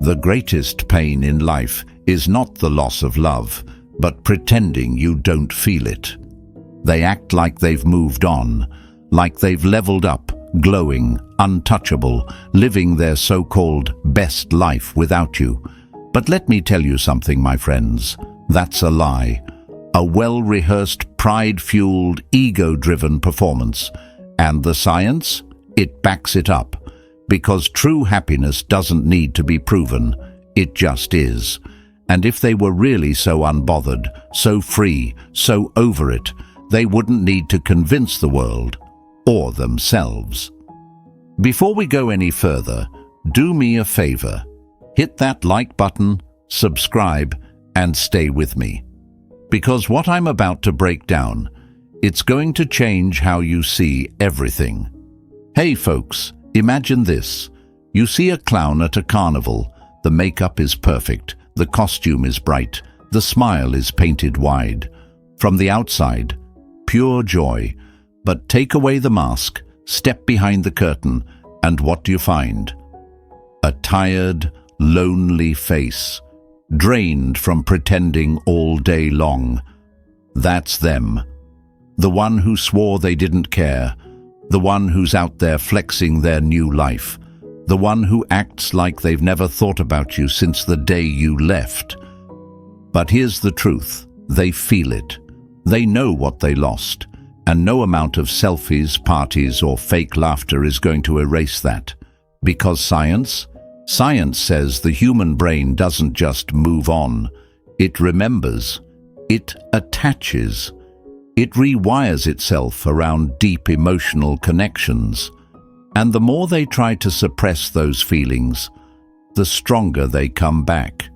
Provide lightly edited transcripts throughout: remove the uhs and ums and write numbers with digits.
The greatest pain in life is not the loss of love, but pretending you don't feel it. They act like they've moved on, like they've leveled up, glowing, untouchable, living their so-called best life without you. But let me tell you something, my friends. That's a lie. A well-rehearsed, pride-fueled, ego-driven performance. And the science? It backs it up. Because true happiness doesn't need to be proven. It just is. And if they were really so unbothered, so free, so over it, they wouldn't need to convince the world or themselves. Before we go any further, do me a favor. Hit that like button, subscribe, and stay with me. Because what I'm about to break down, it's going to change how you see everything. Hey folks, imagine this. You see a clown at a carnival. The makeup is perfect, the costume is bright, the smile is painted wide. From the outside, pure joy. But take away the mask, step behind the curtain, and what do you find? A tired, lonely face, drained from pretending all day long. That's them. The one who swore they didn't care, the one who's out there flexing their new life, the one who acts like they've never thought about you since the day you left. But here's the truth. They feel it. They know what they lost. And no amount of selfies, parties, or fake laughter is going to erase that. Because science says the human brain doesn't just move on. It remembers. It attaches. It rewires itself around deep emotional connections. And the more they try to suppress those feelings, the stronger they come back.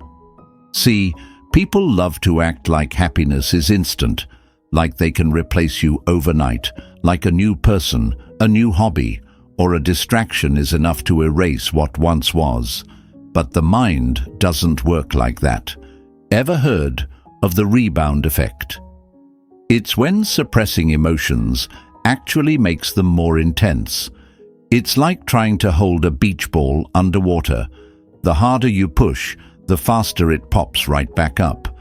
See, people love to act like happiness is instant, like they can replace you overnight, like a new person, a new hobby, or a distraction is enough to erase what once was. But the mind doesn't work like that. Ever heard of the rebound effect? It's when suppressing emotions actually makes them more intense. It's like trying to hold a beach ball underwater. The harder you push, the faster it pops right back up.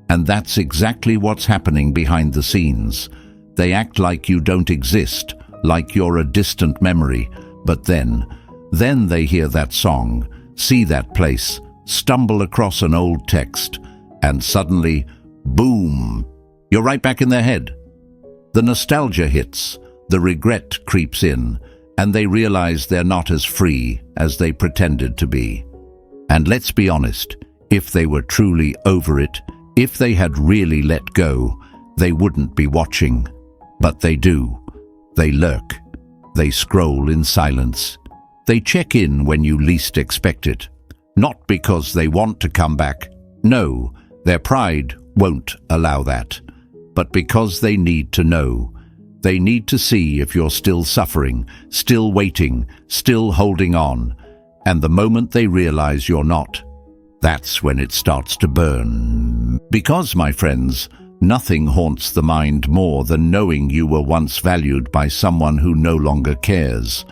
And that's exactly what's happening behind the scenes. They act like you don't exist, like you're a distant memory. But then they hear that song, see that place, stumble across an old text, and suddenly, boom, you're right back in their head. The nostalgia hits, the regret creeps in, and they realize they're not as free as they pretended to be. And let's be honest, if they were truly over it, if they had really let go, they wouldn't be watching. But they do. They lurk. They scroll in silence. They check in when you least expect it. Not because they want to come back. No, their pride won't allow that. But because they need to know. They need to see if you're still suffering, still waiting, still holding on. And the moment they realize you're not, that's when it starts to burn. Because, my friends, nothing haunts the mind more than knowing you were once valued by someone who no longer cares.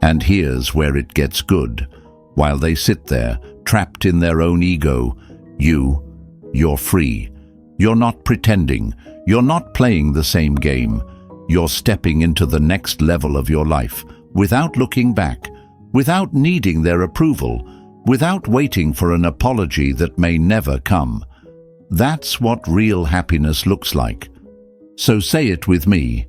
And here's where it gets good. While they sit there, trapped in their own ego, you're free. You're not pretending. You're not playing the same game. You're stepping into the next level of your life, without looking back, without needing their approval, without waiting for an apology that may never come. That's what real happiness looks like. So say it with me.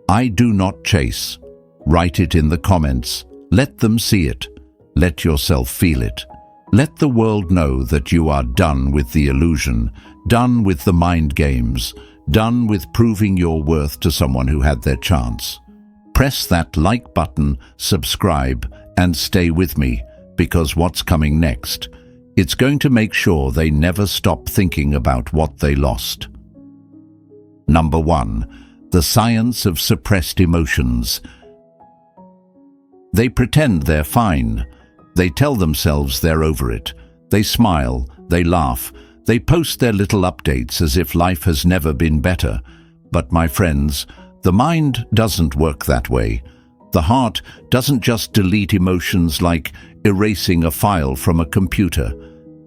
I do not chase. Write it in the comments. Let them see it. Let yourself feel it. Let the world know that you are done with the illusion, done with the mind games, done with proving your worth to someone who had their chance. Press that like button, subscribe, and stay with me. Because what's coming next, it's going to make sure they never stop thinking about what they lost. Number 1, the science of suppressed emotions. They pretend they're fine. They tell themselves they're over it. They smile, they laugh, they post their little updates as if life has never been better. But my friends, the mind doesn't work that way. The heart doesn't just delete emotions like erasing a file from a computer.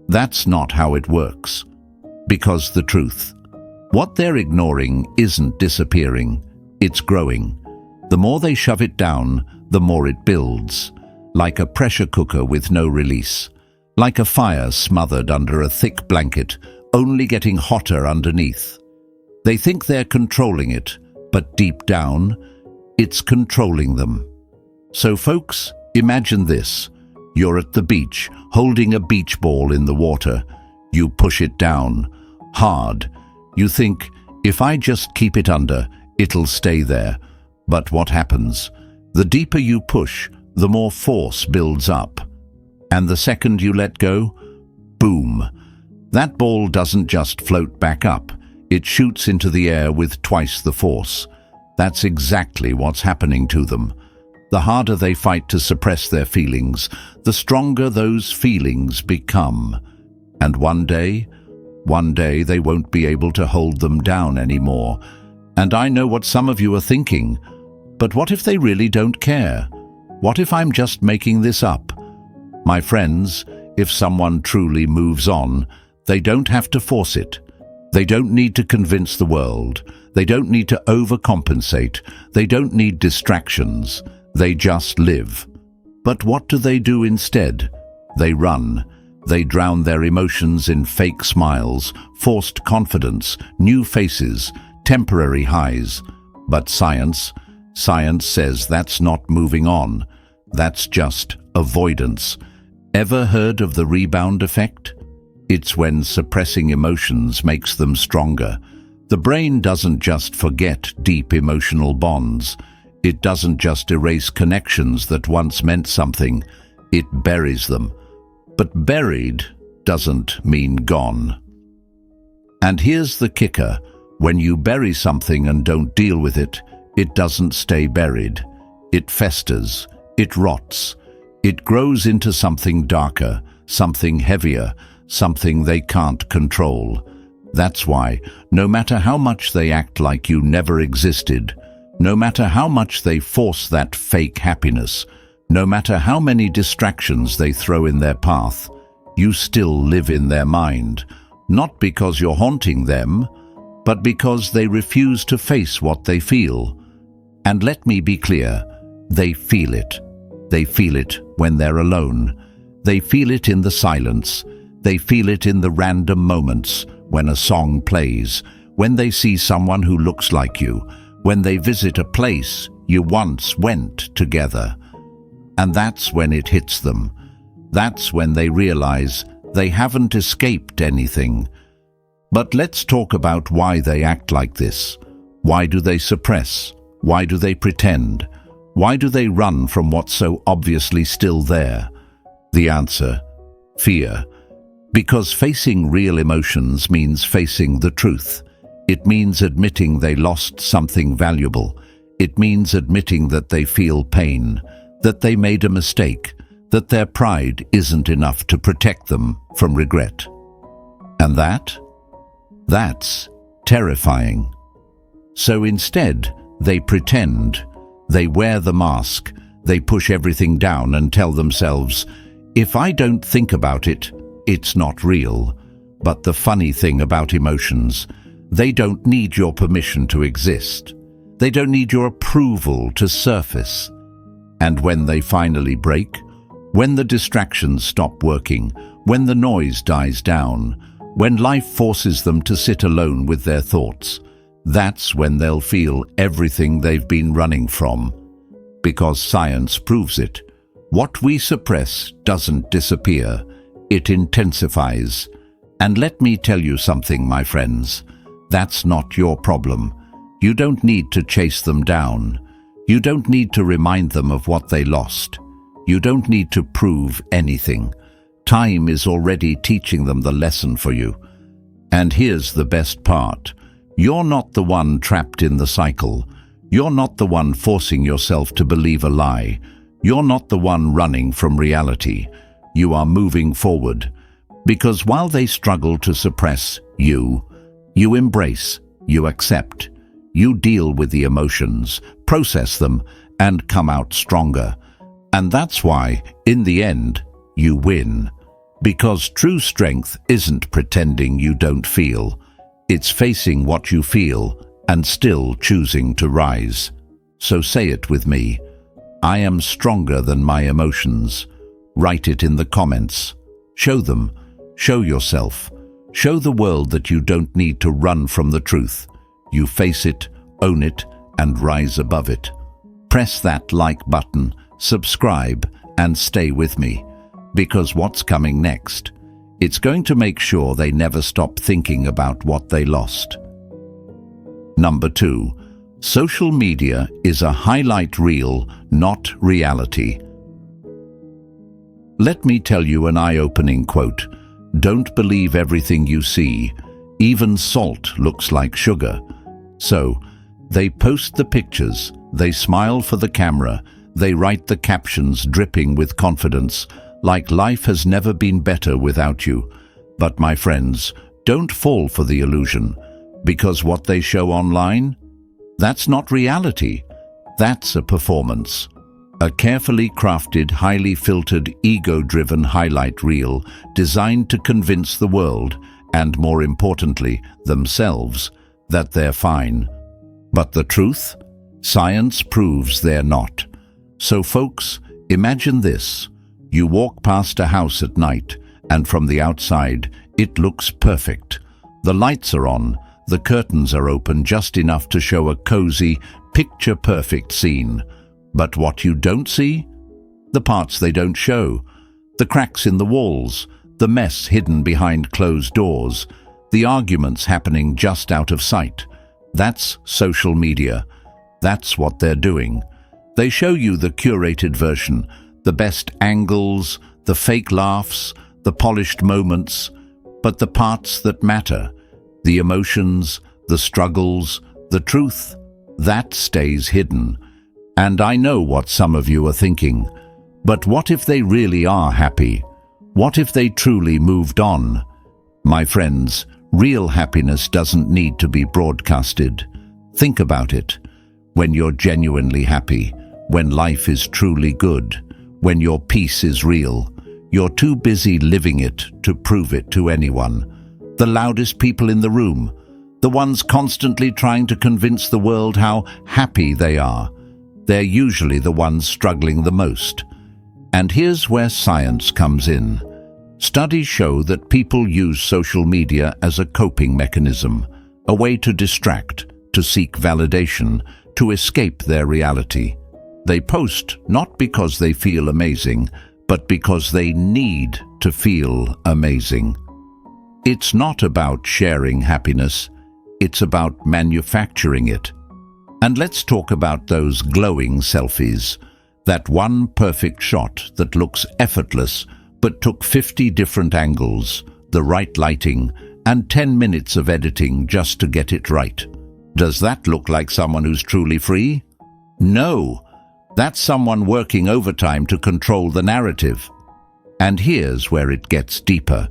That's not how it works. Because the truth, what they're ignoring isn't disappearing, it's growing. The more they shove it down, the more it builds, like a pressure cooker with no release, like a fire smothered under a thick blanket, only getting hotter underneath. They think they're controlling it, but deep down, it's controlling them. So folks, imagine this. You're at the beach, holding a beach ball in the water. You push it down, hard. You think, if I just keep it under, it'll stay there. But what happens? The deeper you push, the more force builds up. And the second you let go, boom. That ball doesn't just float back up. It shoots into the air with twice the force. That's exactly what's happening to them. The harder they fight to suppress their feelings, the stronger those feelings become. And one day they won't be able to hold them down anymore. And I know what some of you are thinking. But what if they really don't care? What if I'm just making this up? My friends, if someone truly moves on, they don't have to force it. They don't need to convince the world. They don't need to overcompensate. They don't need distractions. They just live. But what do they do instead? They run. They drown their emotions in fake smiles, forced confidence, new faces, temporary highs. But science says that's not moving on. That's just avoidance. Ever heard of the rebound effect? It's when suppressing emotions makes them stronger. The brain doesn't just forget deep emotional bonds. It doesn't just erase connections that once meant something. It buries them. But buried doesn't mean gone. And here's the kicker. When you bury something and don't deal with it, it doesn't stay buried. It festers. It rots. It grows into something darker, something heavier, something they can't control. That's why, no matter how much they act like you never existed, no matter how much they force that fake happiness, no matter how many distractions they throw in their path, you still live in their mind, not because you're haunting them, but because they refuse to face what they feel. And let me be clear, they feel it. They feel it when they're alone. They feel it in the silence. They feel it in the random moments when a song plays, when they see someone who looks like you, when they visit a place you once went together. And that's when it hits them. That's when they realize they haven't escaped anything. But let's talk about why they act like this. Why do they suppress? Why do they pretend? Why do they run from what's so obviously still there? The answer: fear. Because facing real emotions means facing the truth. It means admitting they lost something valuable. It means admitting that they feel pain, that they made a mistake, that their pride isn't enough to protect them from regret. And that's terrifying. So instead, they pretend, they wear the mask, they push everything down and tell themselves, if I don't think about it, it's not real. But the funny thing about emotions, they don't need your permission to exist. They don't need your approval to surface. And when they finally break, when the distractions stop working, when the noise dies down, when life forces them to sit alone with their thoughts, that's when they'll feel everything they've been running from. Because science proves it. What we suppress doesn't disappear. It intensifies. And let me tell you something, my friends. That's not your problem. You don't need to chase them down. You don't need to remind them of what they lost. You don't need to prove anything. Time is already teaching them the lesson for you. And here's the best part. You're not the one trapped in the cycle. You're not the one forcing yourself to believe a lie. You're not the one running from reality. You are moving forward. Because while they struggle to suppress you embrace, you accept. You deal with the emotions, process them, and come out stronger. And that's why, in the end, you win. Because true strength isn't pretending you don't feel. It's facing what you feel and still choosing to rise. So say it with me. I am stronger than my emotions. Write it in the comments. Show them. Show yourself. Show the world that you don't need to run from the truth. You face it, own it, and rise above it. Press that like button, subscribe, and stay with me. Because what's coming next? It's going to make sure they never stop thinking about what they lost. Number 2. Social media is a highlight reel, not reality. Let me tell you an eye-opening quote. Don't believe everything you see. Even salt looks like sugar. So, they post the pictures, they smile for the camera, they write the captions dripping with confidence, like life has never been better without you. But my friends, don't fall for the illusion, because what they show online, that's not reality. That's a performance. A carefully crafted, highly filtered, ego-driven highlight reel designed to convince the world, and more importantly, themselves, that they're fine. But the truth? Science proves they're not. So folks, imagine this. You walk past a house at night, and from the outside, it looks perfect. The lights are on, the curtains are open just enough to show a cozy, picture-perfect scene. But what you don't see? The parts they don't show. The cracks in the walls, the mess hidden behind closed doors, the arguments happening just out of sight. That's social media. That's what they're doing. They show you the curated version, the best angles, the fake laughs, the polished moments, but the parts that matter, the emotions, the struggles, the truth, that stays hidden. And I know what some of you are thinking, but what if they really are happy? What if they truly moved on? My friends, real happiness doesn't need to be broadcasted. Think about it. When you're genuinely happy, when life is truly good, when your peace is real, you're too busy living it to prove it to anyone. The loudest people in the room, the ones constantly trying to convince the world how happy they are, they're usually the ones struggling the most. And here's where science comes in. Studies show that people use social media as a coping mechanism, a way to distract, to seek validation, to escape their reality. They post not because they feel amazing, but because they need to feel amazing. It's not about sharing happiness, it's about manufacturing it. And let's talk about those glowing selfies, that one perfect shot that looks effortless but took 50 different angles, the right lighting, and 10 minutes of editing just to get it right. Does that look like someone who's truly free? No, that's someone working overtime to control the narrative. And here's where it gets deeper.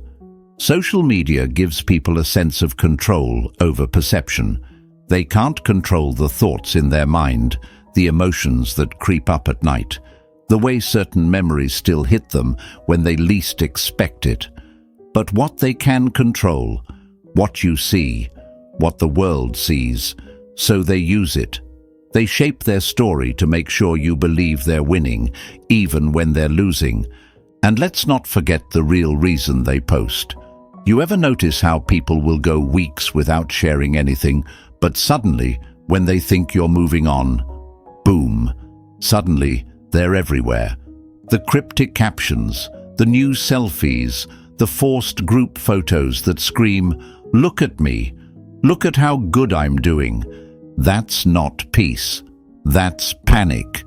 Social media gives people a sense of control over perception. They can't control the thoughts in their mind, the emotions that creep up at night, the way certain memories still hit them when they least expect it. But what they can control, what you see, what the world sees, so they use it. They shape their story to make sure you believe they're winning, even when they're losing. And let's not forget the real reason they post. You ever notice how people will go weeks without sharing anything, but suddenly, when they think you're moving on, boom, suddenly they're everywhere. The cryptic captions, the new selfies, the forced group photos that scream, "Look at me, look at how good I'm doing." That's not peace, that's panic.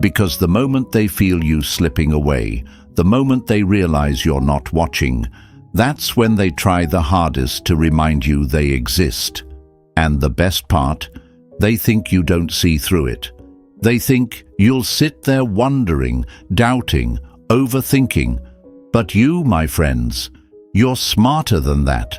Because the moment they feel you slipping away, the moment they realize you're not watching, that's when they try the hardest to remind you they exist. And the best part, they think you don't see through it. They think you'll sit there wondering, doubting, overthinking. But you, my friends, you're smarter than that.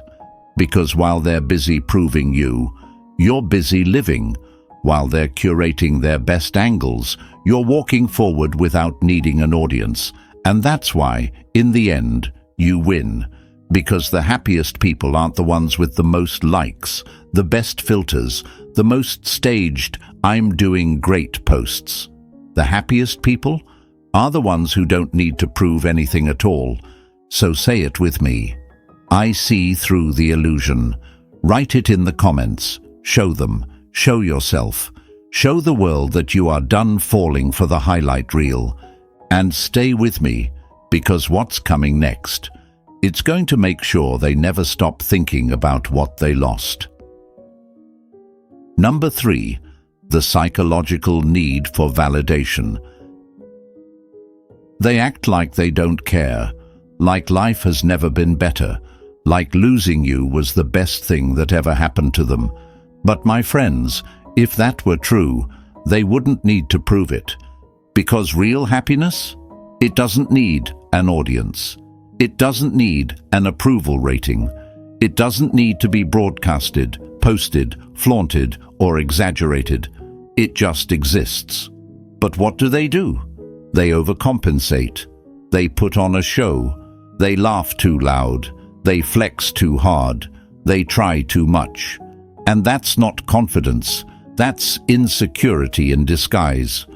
Because while they're busy proving you, you're busy living, While they're curating their best angles, you're walking forward without needing an audience. And that's why, in the end, you win. Because the happiest people aren't the ones with the most likes, the best filters, the most staged "I'm doing great" posts. The happiest people are the ones who don't need to prove anything at all. So say it with me. I see through the illusion. Write it in the comments. Show them. Show yourself. Show the world that you are done falling for the highlight reel. And stay with me, because what's coming next? It's going to make sure they never stop thinking about what they lost. Number 3. The psychological need for validation. They act like they don't care, like life has never been better, like losing you was the best thing that ever happened to them. But my friends, if that were true, they wouldn't need to prove it. Because real happiness? It doesn't need an audience. It doesn't need an approval rating. It doesn't need to be broadcasted, posted, flaunted, or exaggerated. It just exists. But what do? They overcompensate. They put on a show. They laugh too loud. They flex too hard. They try too much. And that's not confidence. That's insecurity in disguise.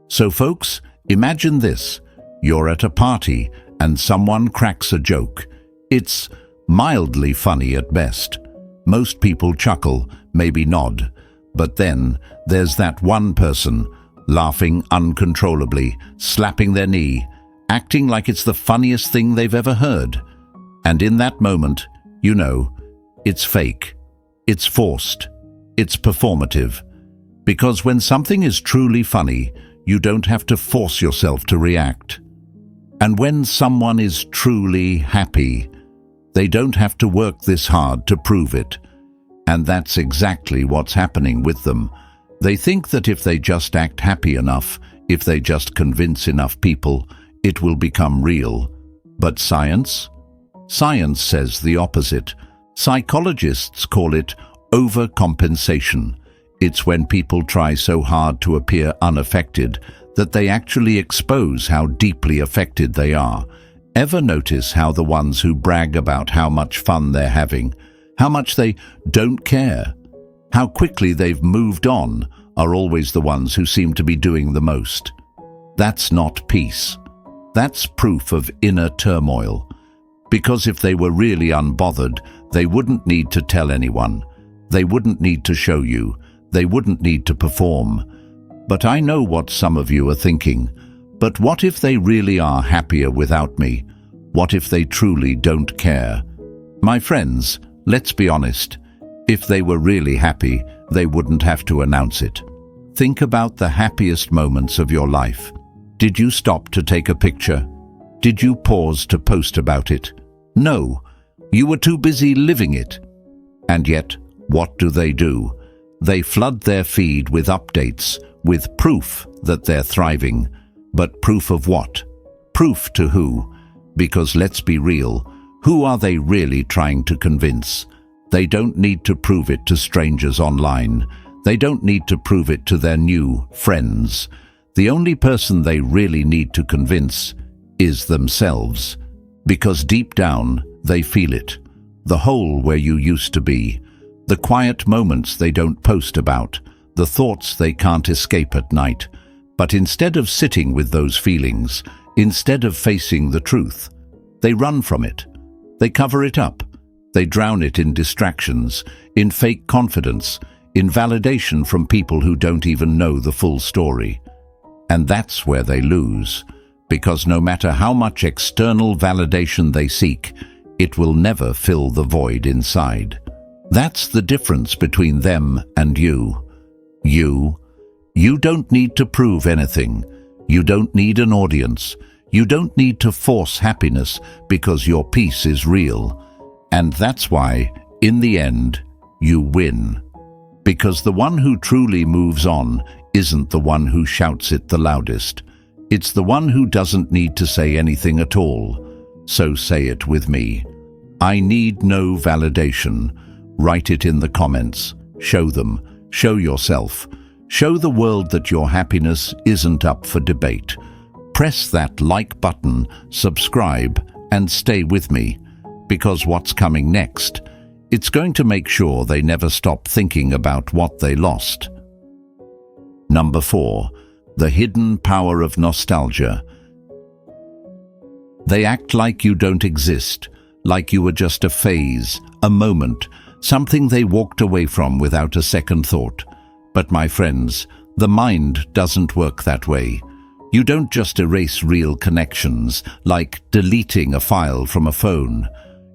So folks, imagine this. You're at a party and someone cracks a joke. It's mildly funny at best. Most people chuckle, maybe nod. But then there's that one person, laughing uncontrollably, slapping their knee, acting like it's the funniest thing they've ever heard. And in that moment, you know, it's fake. It's forced. It's performative. Because when something is truly funny, you don't have to force yourself to react. And when someone is truly happy, they don't have to work this hard to prove it. And that's exactly what's happening with them. They think that if they just act happy enough, if they just convince enough people, it will become real. But science? Science says the opposite. Psychologists call it overcompensation. It's when people try so hard to appear unaffected that they actually expose how deeply affected they are. Ever notice how the ones who brag about how much fun they're having, how much they don't care, how quickly they've moved on, are always the ones who seem to be doing the most? That's not peace. That's proof of inner turmoil. Because if they were really unbothered, they wouldn't need to tell anyone. They wouldn't need to show you. They wouldn't need to perform. But I know what some of you are thinking. But what if they really are happier without me? What if they truly don't care? My friends, let's be honest. If they were really happy, they wouldn't have to announce it. Think about the happiest moments of your life. Did you stop to take a picture? Did you pause to post about it? No, you were too busy living it. And yet, what do? They flood their feed with updates, with proof that they're thriving. But proof of what? Proof to who? Because let's be real, who are they really trying to convince? They don't need to prove it to strangers online. They don't need to prove it to their new friends. The only person they really need to convince is themselves. Because deep down, they feel it. The hole where you used to be. The quiet moments they don't post about. The thoughts they can't escape at night. But instead of sitting with those feelings, instead of facing the truth, they run from it. They cover it up. They drown it in distractions, in fake confidence, in validation from people who don't even know the full story. And that's where they lose, because no matter how much external validation they seek, it will never fill the void inside. That's the difference between them and you. You don't need to prove anything. You don't need an audience. You don't need to force happiness because your peace is real. And that's why, in the end, you win. Because the one who truly moves on isn't the one who shouts it the loudest. It's the one who doesn't need to say anything at all. So say it with me. I need no validation. Write it in the comments. Show them. Show yourself. Show the world that your happiness isn't up for debate. Press that like button, subscribe, and stay with me, because what's coming next, it's going to make sure they never stop thinking about what they lost. Number 4. The hidden power of nostalgia. They act like you don't exist, like you were just a phase, a moment, something they walked away from without a second thought. But my friends, the mind doesn't work that way. You don't just erase real connections, like deleting a file from a phone.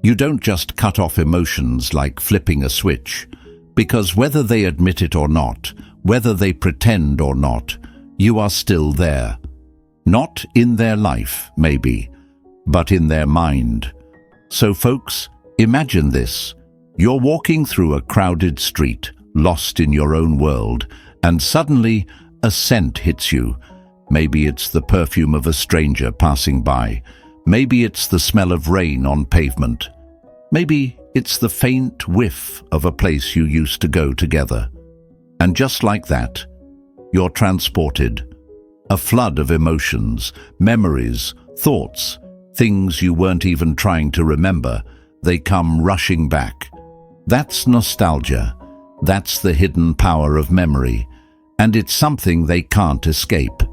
You don't just cut off emotions like flipping a switch. Because whether they admit it or not, whether they pretend or not, you are still there. Not in their life, maybe, but in their mind. So folks, imagine this. You're walking through a crowded street, lost in your own world, and suddenly a scent hits you. Maybe it's the perfume of a stranger passing by. Maybe it's the smell of rain on pavement. Maybe it's the faint whiff of a place you used to go together. And just like that, you're transported. A flood of emotions, memories, thoughts, things you weren't even trying to remember, they come rushing back. That's nostalgia. That's the hidden power of memory. And it's something they can't escape.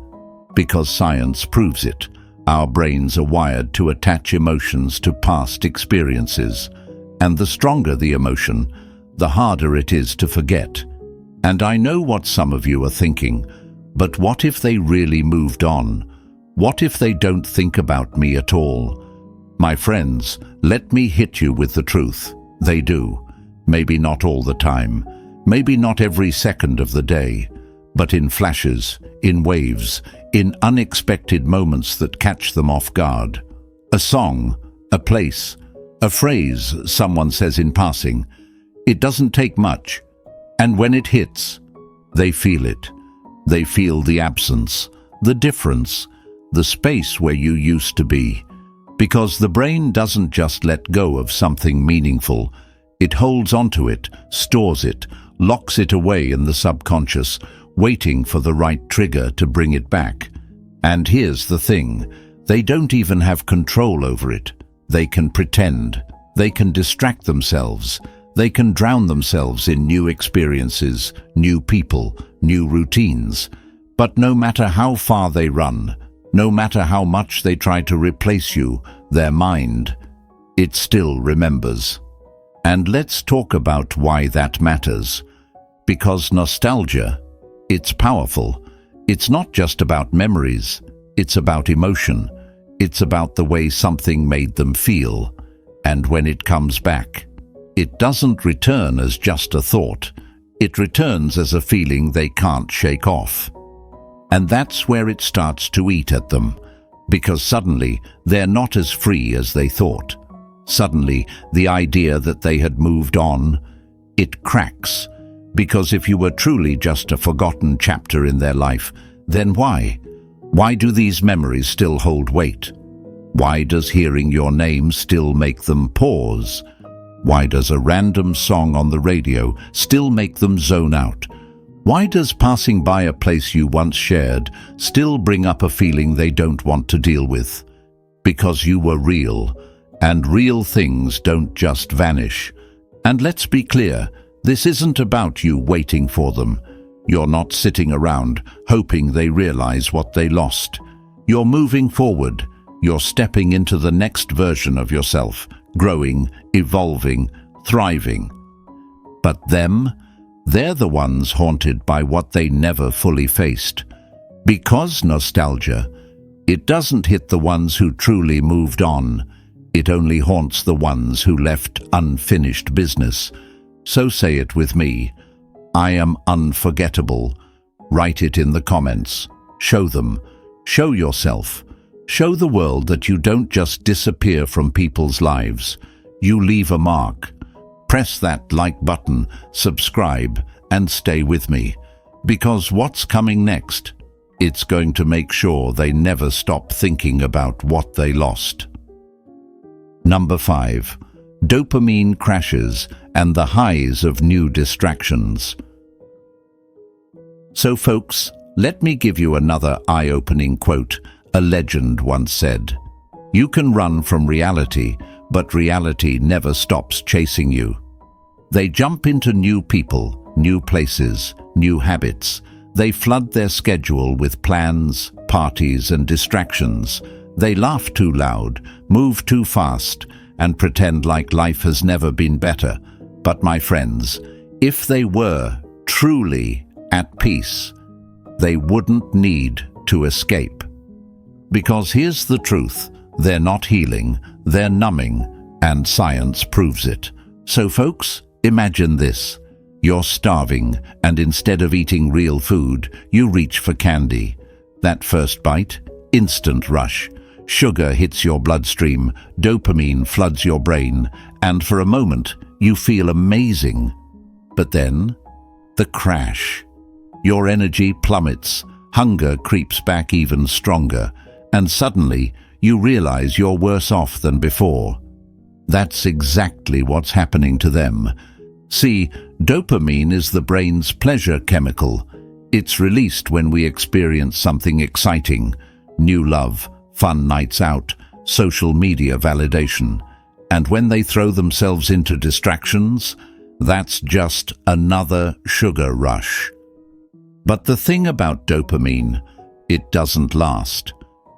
Because science proves it. Our brains are wired to attach emotions to past experiences. And the stronger the emotion, the harder it is to forget. And I know what some of you are thinking, but what if they really moved on? What if they don't think about me at all? My friends, let me hit you with the truth. They do. Maybe not all the time. Maybe not every second of the day. But in flashes, in waves, in unexpected moments that catch them off guard. A song, a place, a phrase someone says in passing. It doesn't take much. And when it hits, they feel it. They feel the absence, the difference, the space where you used to be. Because the brain doesn't just let go of something meaningful. It holds onto it, stores it, locks it away in the subconscious, waiting for the right trigger to bring it back. And here's the thing, they don't even have control over it. They can pretend. They can distract themselves. They can drown themselves in new experiences, new people, new routines. But no matter how far they run, no matter how much they try to replace you, their mind, it still remembers. And let's talk about why that matters. Because nostalgia, it's powerful. It's not just about memories. It's about emotion. It's about the way something made them feel. And when it comes back, it doesn't return as just a thought. It returns as a feeling they can't shake off. And that's where it starts to eat at them, because suddenly they're not as free as they thought. Suddenly, the idea that they had moved on, it cracks. Because if you were truly just a forgotten chapter in their life, then why? Why do these memories still hold weight? Why does hearing your name still make them pause? Why does a random song on the radio still make them zone out? Why does passing by a place you once shared still bring up a feeling they don't want to deal with? Because you were real, and real things don't just vanish. And let's be clear, this isn't about you waiting for them. You're not sitting around hoping they realize what they lost. You're moving forward. You're stepping into the next version of yourself, growing, evolving, thriving. But them, they're the ones haunted by what they never fully faced. Because nostalgia, it doesn't hit the ones who truly moved on. It only haunts the ones who left unfinished business. So say it with me. I am unforgettable. Write it in the comments. Show them. Show yourself. Show the world that you don't just disappear from people's lives. You leave a mark. Press that like button, subscribe, and stay with me. Because what's coming next? It's going to make sure they never stop thinking about what they lost. Number 5. Dopamine crashes and the highs of new distractions. So folks, let me give you another eye-opening quote. A legend once said, "You can run from reality, but reality never stops chasing you." They jump into new people, new places, new habits. They flood their schedule with plans, parties, and distractions. They laugh too loud, move too fast, and pretend like life has never been better. But my friends, if they were truly at peace, they wouldn't need to escape. Because here's the truth, they're not healing, they're numbing, and science proves it. So folks, imagine this. You're starving, and instead of eating real food, you reach for candy. That first bite, instant rush. Sugar hits your bloodstream, dopamine floods your brain, and for a moment, you feel amazing. But then, the crash. Your energy plummets, hunger creeps back even stronger, and suddenly, you realize you're worse off than before. That's exactly what's happening to them. See, dopamine is the brain's pleasure chemical. It's released when we experience something exciting, new love, fun nights out, social media validation. And when they throw themselves into distractions, that's just another sugar rush. But the thing about dopamine, it doesn't last.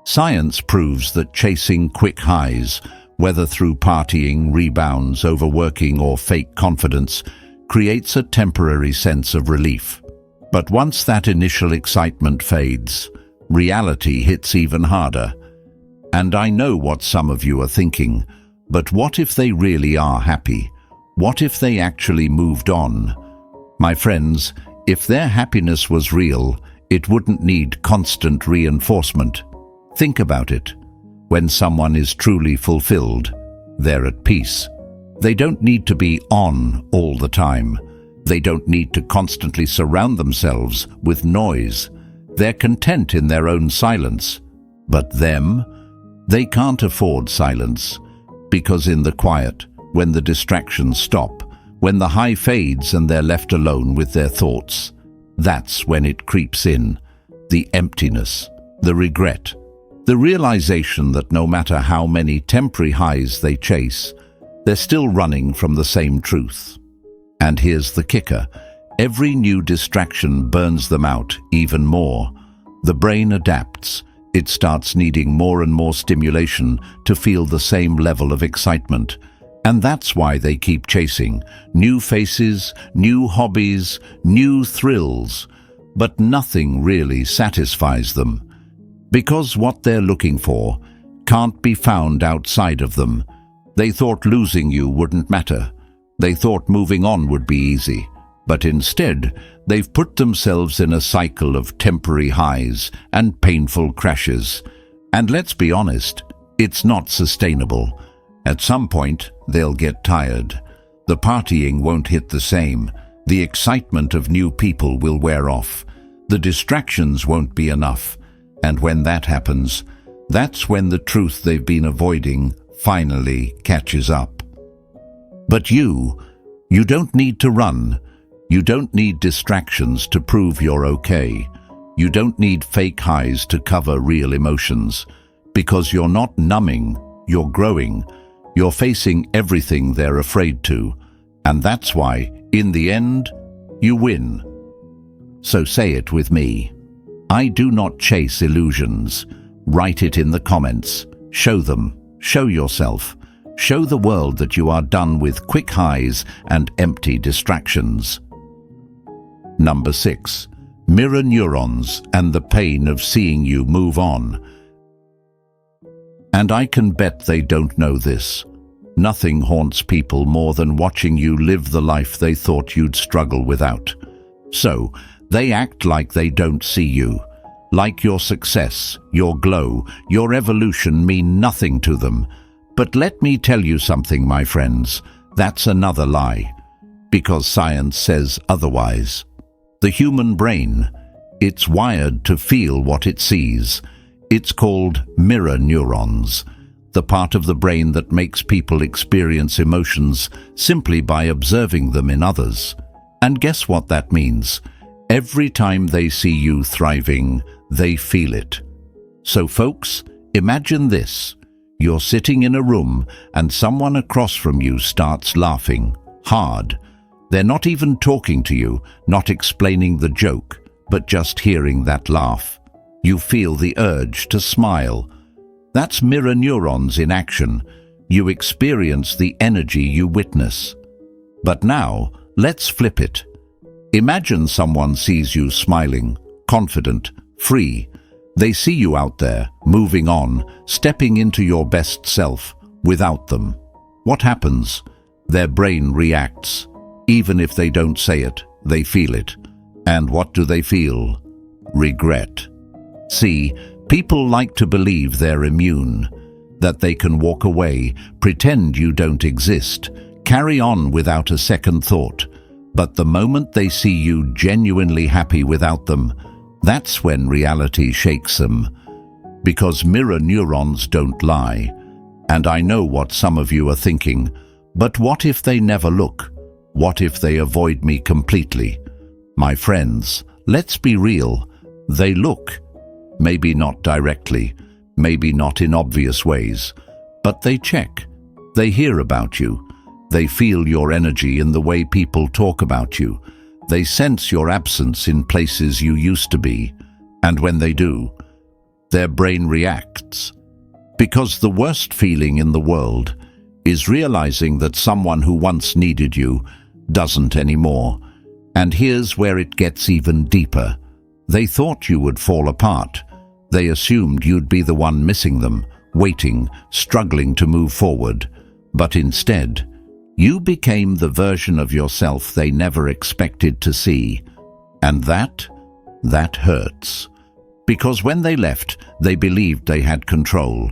Science proves that chasing quick highs, whether through partying, rebounds, overworking, or fake confidence, creates a temporary sense of relief. But once that initial excitement fades, reality hits even harder. And I know what some of you are thinking, but what if they really are happy? What if they actually moved on? My friends, if their happiness was real, it wouldn't need constant reinforcement. Think about it. When someone is truly fulfilled, they're at peace. They don't need to be on all the time. They don't need to constantly surround themselves with noise. They're content in their own silence. But them, they can't afford silence, because in the quiet, when the distractions stop, when the high fades and they're left alone with their thoughts, that's when it creeps in. The emptiness, the regret, the realization that no matter how many temporary highs they chase, they're still running from the same truth. And here's the kicker. Every new distraction burns them out even more. The brain adapts. It starts needing more and more stimulation to feel the same level of excitement. And that's why they keep chasing new faces, new hobbies, new thrills. But nothing really satisfies them. Because what they're looking for can't be found outside of them. They thought losing you wouldn't matter. They thought moving on would be easy. But instead, they've put themselves in a cycle of temporary highs and painful crashes. And let's be honest, it's not sustainable. At some point, they'll get tired. The partying won't hit the same. The excitement of new people will wear off. The distractions won't be enough. And when that happens, that's when the truth they've been avoiding finally catches up. But you don't need to run. You don't need distractions to prove you're okay. You don't need fake highs to cover real emotions. Because you're not numbing, you're growing. You're facing everything they're afraid to. And that's why, in the end, you win. So say it with me. I do not chase illusions. Write it in the comments. Show them. Show yourself. Show the world that you are done with quick highs and empty distractions. Number 6. Mirror neurons and the pain of seeing you move on. And I can bet they don't know this. Nothing haunts people more than watching you live the life they thought you'd struggle without. So, they act like they don't see you. Like your success, your glow, your evolution mean nothing to them. But let me tell you something, my friends. That's another lie. Because science says otherwise. The human brain, it's wired to feel what it sees. It's called mirror neurons, the part of the brain that makes people experience emotions simply by observing them in others. And guess what that means? Every time they see you thriving, they feel it. So folks, imagine this. You're sitting in a room and someone across from you starts laughing, hard. They're not even talking to you, not explaining the joke, but just hearing that laugh. You feel the urge to smile. That's mirror neurons in action. You experience the energy you witness. But now, let's flip it. Imagine someone sees you smiling, confident, free. They see you out there, moving on, stepping into your best self, without them. What happens? Their brain reacts. Even if they don't say it, they feel it. And what do they feel? Regret. See, people like to believe they're immune, that they can walk away, pretend you don't exist, carry on without a second thought. But the moment they see you genuinely happy without them, that's when reality shakes them. Because mirror neurons don't lie. And I know what some of you are thinking, but what if they never look? What if they avoid me completely? My friends, let's be real. They look. Maybe not directly, maybe not in obvious ways, but they check. They hear about you. They feel your energy in the way people talk about you. They sense your absence in places you used to be. And when they do, their brain reacts. Because the worst feeling in the world is realizing that someone who once needed you doesn't anymore. And here's where it gets even deeper. They thought you would fall apart. They assumed you'd be the one missing them, waiting, struggling to move forward. But instead, you became the version of yourself they never expected to see. And that hurts. Because when they left, they believed they had control.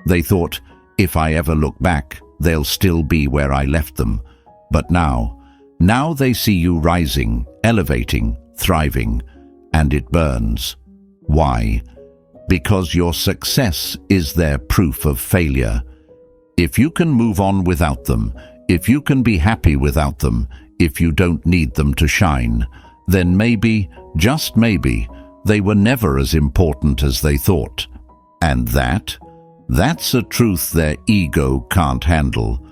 They thought, if I ever look back, they'll still be where I left them. But now they see you rising, elevating, thriving, and it burns. Why? Because your success is their proof of failure. If you can move on without them, if you can be happy without them, if you don't need them to shine, then maybe, just maybe, they were never as important as they thought. And that's a truth their ego can't handle.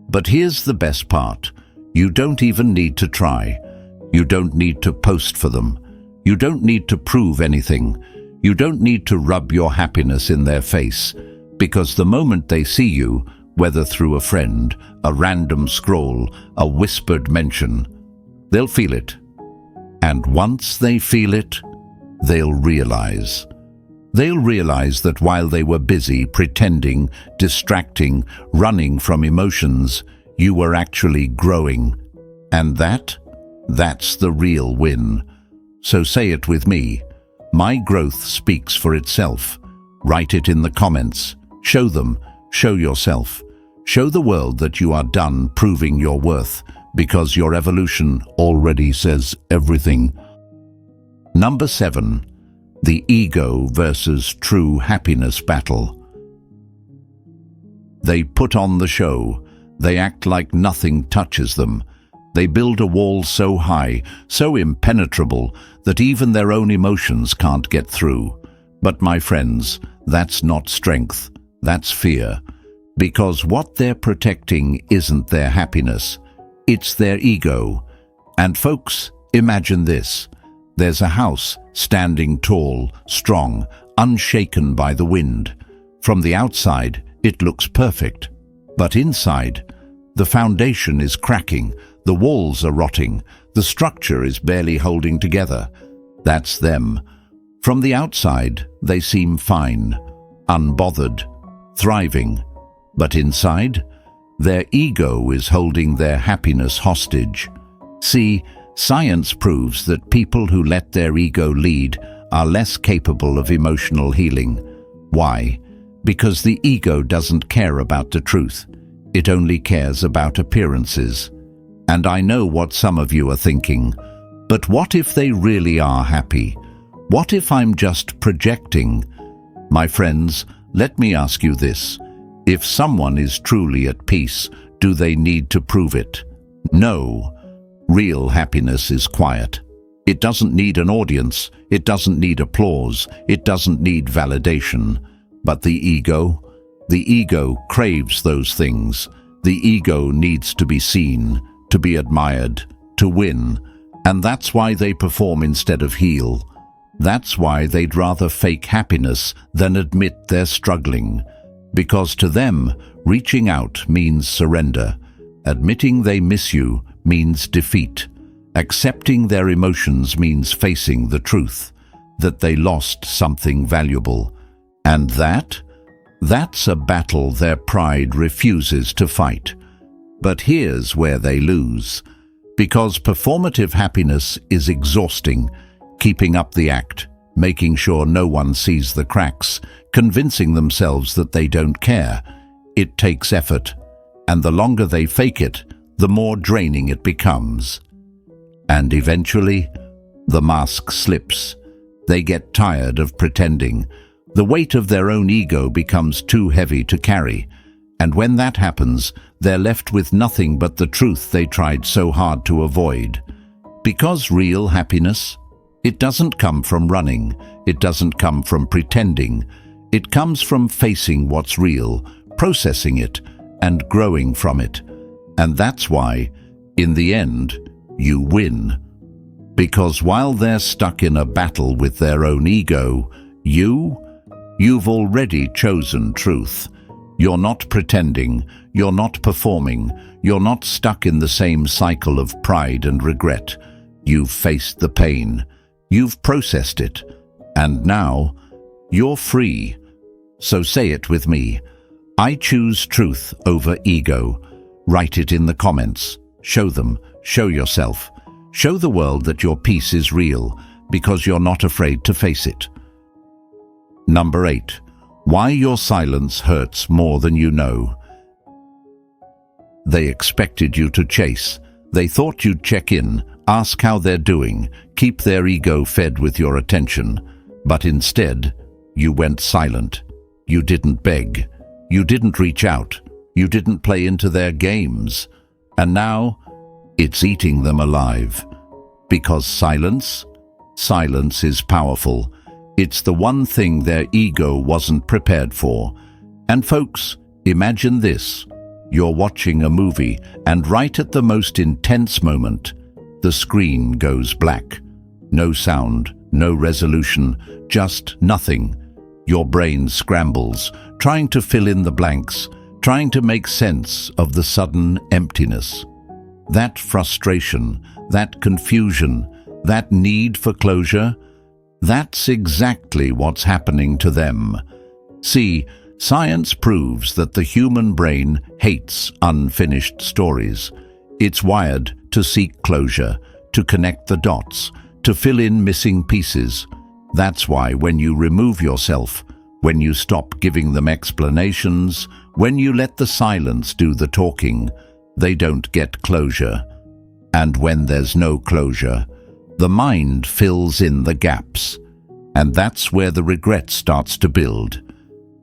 But here's the best part. You don't even need to try. You don't need to post for them. You don't need to prove anything. You don't need to rub your happiness in their face. Because the moment they see you, whether through a friend, a random scroll, a whispered mention, they'll feel it. And once they feel it, they'll realize. They'll realize that while they were busy pretending, distracting, running from emotions, you were actually growing. And that's the real win. So say it with me. My growth speaks for itself. Write it in the comments. Show them. Show yourself. Show the world that you are done proving your worth, because your evolution already says everything. Number 7. The ego versus true happiness battle. They put on the show. They act like nothing touches them. They build a wall so high, so impenetrable, that even their own emotions can't get through. But my friends, that's not strength, that's fear. Because what they're protecting isn't their happiness, it's their ego. And folks, imagine this. There's a house standing tall, strong, unshaken by the wind. From the outside, it looks perfect. But inside, the foundation is cracking, the walls are rotting, the structure is barely holding together. That's them. From the outside, they seem fine, unbothered, thriving. But inside, their ego is holding their happiness hostage. See, science proves that people who let their ego lead are less capable of emotional healing. Why? Because the ego doesn't care about the truth. It only cares about appearances. And I know what some of you are thinking, but what if they really are happy? What if I'm just projecting? My friends, let me ask you this. If someone is truly at peace, do they need to prove it? No. Real happiness is quiet. It doesn't need an audience, it doesn't need applause, it doesn't need validation. But the ego craves those things. The ego needs to be seen, to be admired, to win. And that's why they perform instead of heal. That's why they'd rather fake happiness than admit they're struggling. Because to them, reaching out means surrender. Admitting they miss you means defeat. Accepting their emotions means facing the truth, that they lost something valuable. And that's a battle their pride refuses to fight. But here's where they lose. Because performative happiness is exhausting, keeping up the act, making sure no one sees the cracks, convincing themselves that they don't care. It takes effort, and the longer they fake it, the more draining it becomes. And eventually, the mask slips. They get tired of pretending. The weight of their own ego becomes too heavy to carry. And when that happens, they're left with nothing but the truth they tried so hard to avoid. Because real happiness, it doesn't come from running. It doesn't come from pretending. It comes from facing what's real, processing it, and growing from it. And that's why, in the end, you win. Because while they're stuck in a battle with their own ego, you've already chosen truth. You're not pretending, you're not performing, you're not stuck in the same cycle of pride and regret. You've faced the pain, you've processed it, and now you're free. So say it with me. I choose truth over ego. Write it in the comments. Show them, show yourself. Show the world that your peace is real because you're not afraid to face it. Number 8. Why your silence hurts more than you know. They expected you to chase. They thought you'd check in, ask how they're doing, keep their ego fed with your attention. But instead, you went silent. You didn't beg. You didn't reach out. You didn't play into their games. And now, it's eating them alive. Because silence is powerful. It's the one thing their ego wasn't prepared for. And folks, imagine this. You're watching a movie, and right at the most intense moment, the screen goes black. No sound, no resolution, just nothing. Your brain scrambles, trying to fill in the blanks, trying to make sense of the sudden emptiness. That frustration, that confusion, that need for closure, that's exactly what's happening to them. See, science proves that the human brain hates unfinished stories. It's wired to seek closure, to connect the dots, to fill in missing pieces. That's why when you remove yourself, when you stop giving them explanations, when you let the silence do the talking, they don't get closure. And when there's no closure, the mind fills in the gaps. And that's where the regret starts to build.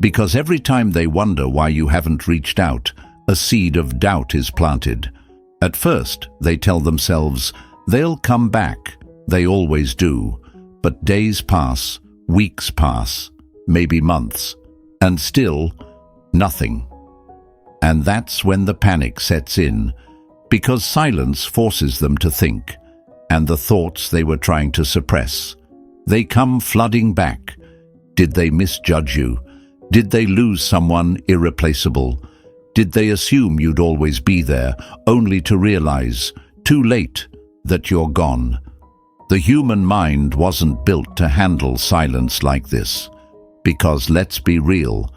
Because every time they wonder why you haven't reached out, a seed of doubt is planted. At first, they tell themselves, they'll come back. They always do. But days pass, weeks pass, maybe months, and still, nothing. And that's when the panic sets in, because silence forces them to think, and the thoughts they were trying to suppress, they come flooding back. Did they misjudge you? Did they lose someone irreplaceable? Did they assume you'd always be there, only to realize, too late, that you're gone? The human mind wasn't built to handle silence like this. Because let's be real,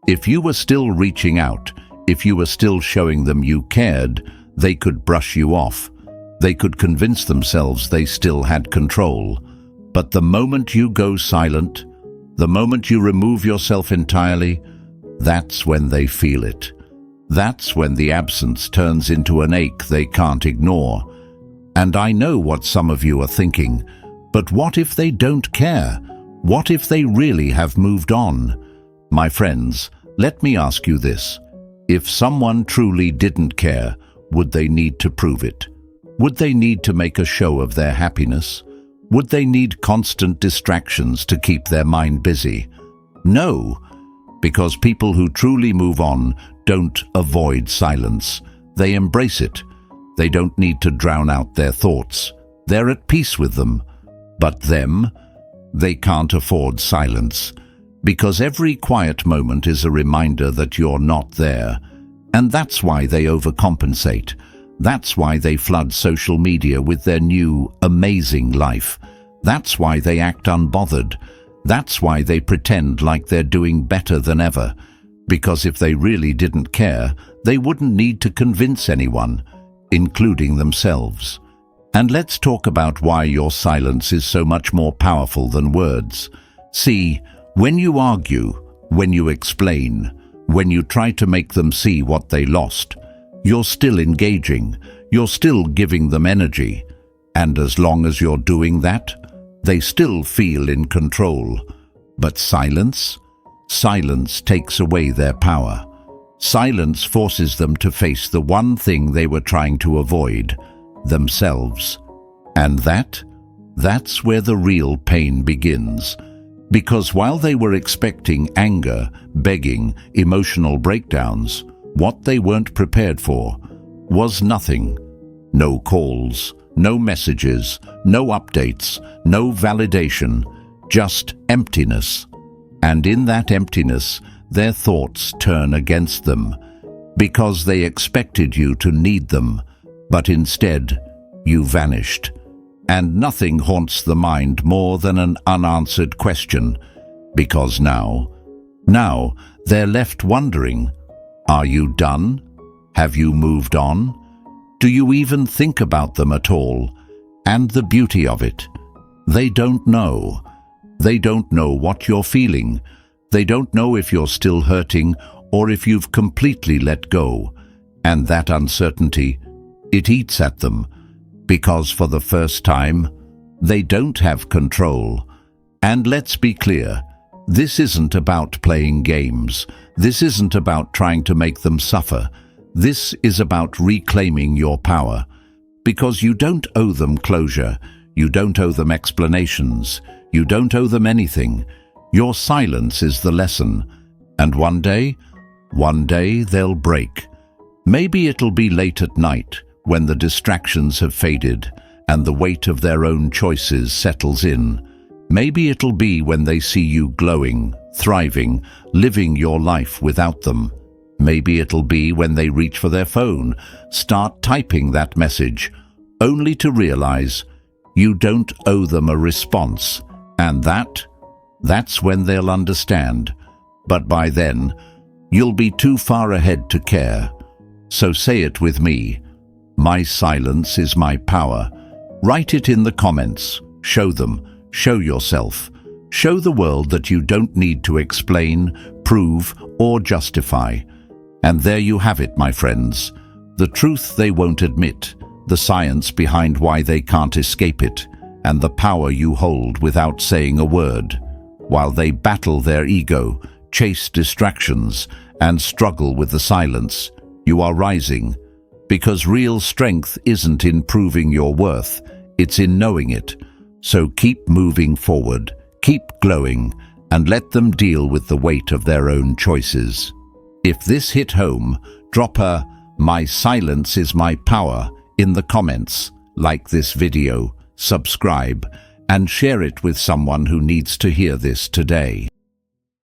if you were still reaching out, if you were still showing them you cared, they could brush you off. They could convince themselves they still had control. But the moment you go silent, the moment you remove yourself entirely, that's when they feel it. That's when the absence turns into an ache they can't ignore. And I know what some of you are thinking, but what if they don't care? What if they really have moved on? My friends, let me ask you this. If someone truly didn't care, would they need to prove it? Would they need to make a show of their happiness? Would they need constant distractions to keep their mind busy? No, because people who truly move on don't avoid silence. They embrace it. They don't need to drown out their thoughts. They're at peace with them. But them, they can't afford silence, because every quiet moment is a reminder that you're not there. And that's why they overcompensate. That's why they flood social media with their new, amazing life. That's why they act unbothered. That's why they pretend like they're doing better than ever. Because if they really didn't care, they wouldn't need to convince anyone, including themselves. And let's talk about why your silence is so much more powerful than words. See, when you argue, when you explain, when you try to make them see what they lost, you're still engaging, you're still giving them energy. And as long as you're doing that, they still feel in control. But silence? Silence takes away their power. Silence forces them to face the one thing they were trying to avoid, themselves. And that's where the real pain begins. Because while they were expecting anger, begging, emotional breakdowns, what they weren't prepared for was nothing. No calls, no messages, no updates, no validation, just emptiness. And in that emptiness, their thoughts turn against them, because they expected you to need them, but instead you vanished. And nothing haunts the mind more than an unanswered question, because now they're left wondering, are you done? Have you moved on? Do you even think about them at all? And the beauty of it, they don't know. They don't know what you're feeling. They don't know if you're still hurting or if you've completely let go. And that uncertainty, it eats at them, because for the first time, they don't have control. And let's be clear, this isn't about playing games. This isn't about trying to make them suffer. This is about reclaiming your power. Because you don't owe them closure. You don't owe them explanations. You don't owe them anything. Your silence is the lesson. And one day they'll break. Maybe it'll be late at night, when the distractions have faded and the weight of their own choices settles in. Maybe it'll be when they see you glowing, thriving, living your life without them. Maybe it'll be when they reach for their phone, start typing that message, only to realize you don't owe them a response. And that's when they'll understand. But by then, you'll be too far ahead to care. So say it with me. My silence is my power. Write it in the comments. Show them. Show yourself. Show the world that you don't need to explain, prove, or justify. And there you have it, my friends. The truth they won't admit, the science behind why they can't escape it, and the power you hold without saying a word. While they battle their ego, chase distractions, and struggle with the silence, you are rising. Because real strength isn't in proving your worth, it's in knowing it. So keep moving forward, keep glowing, and let them deal with the weight of their own choices. If this hit home, drop a "My silence is my power" in the comments, like this video, subscribe, and share it with someone who needs to hear this today.